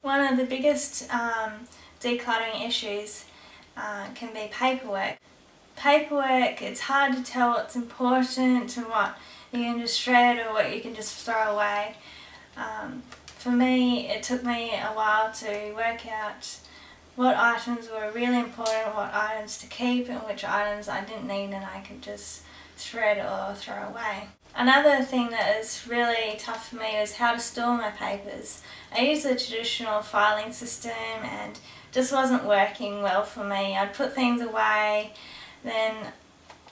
One of the biggest decluttering issues can be paperwork. Paperwork, it's hard to tell what's important and what you can just shred or what you can just throw away. For me, it took me a while to work out what items were really important, what items to keep and which items I didn't need and I could just shred or throw away. Another thing that is really tough for me is how to store my papers. I used the traditional filing system and it just wasn't working well for me. I'd put things away, then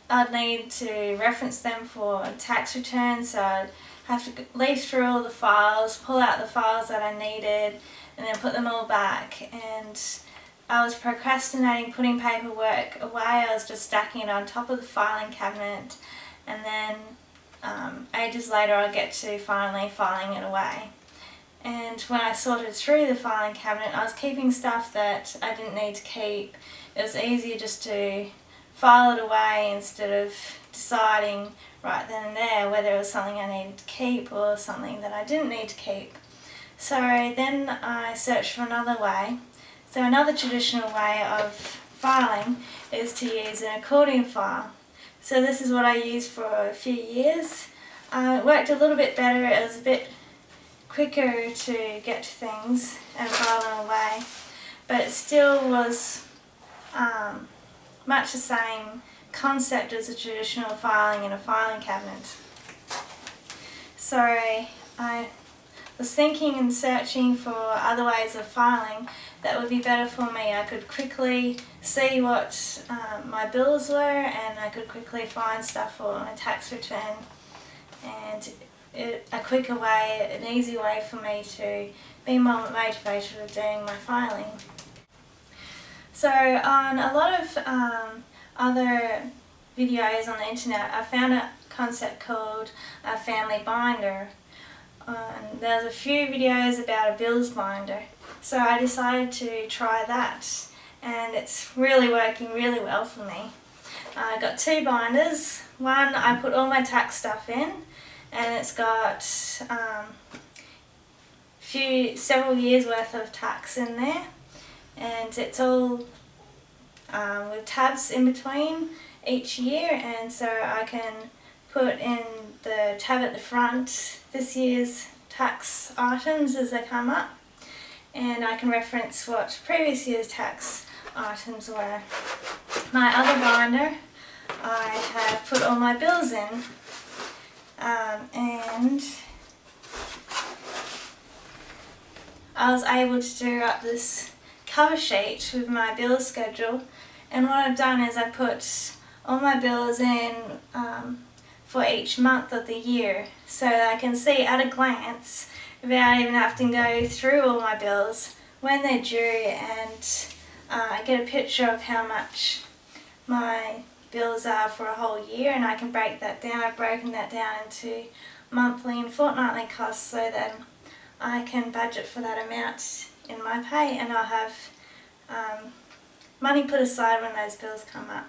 I'd need to reference them for a tax return, so I'd have to leaf through all the files, pull out the files that I needed and then put them all back. And I was procrastinating putting paperwork away. I was just stacking it on top of the filing cabinet, and then ages later I'd get to finally filing it away. And when I sorted through the filing cabinet, I was keeping stuff that I didn't need to keep. It was easier just to file it away instead of deciding right then and there whether it was something I needed to keep or something that I didn't need to keep. So then I searched for another way. So another traditional way of filing is to use an accordion file. So this is what I used for a few years. It worked a little bit better. It was a bit quicker to get to things and file them away, but it still was much the same concept as a traditional filing in a filing cabinet. So I was thinking and searching for other ways of filing that would be better for me. I could quickly see what my bills were and I could quickly find stuff for my tax return, and a quicker way, an easy way for me to be more motivated with doing my filing. So on a lot of other videos on the internet, I found a concept called a family binder. There's a few videos about a bills binder, so I decided to try that, and it's really working really well for me. I got two binders. One I put all my tax stuff in, and it's got several years worth of tax in there, and it's all with tabs in between each year, and so I can put in the tab at the front this year's tax items as they come up, and I can reference what previous year's tax items were. My other binder, I have put all my bills in, and I was able to do up this cover sheet with my bill schedule, and what I've done is I put all my bills in for each month of the year, so I can see at a glance without even having to go through all my bills when they're due, and I get a picture of how much my bills are for a whole year, and I can break that down. I've broken that down into monthly and fortnightly costs so that I can budget for that amount in my pay, and I'll have money put aside when those bills come up.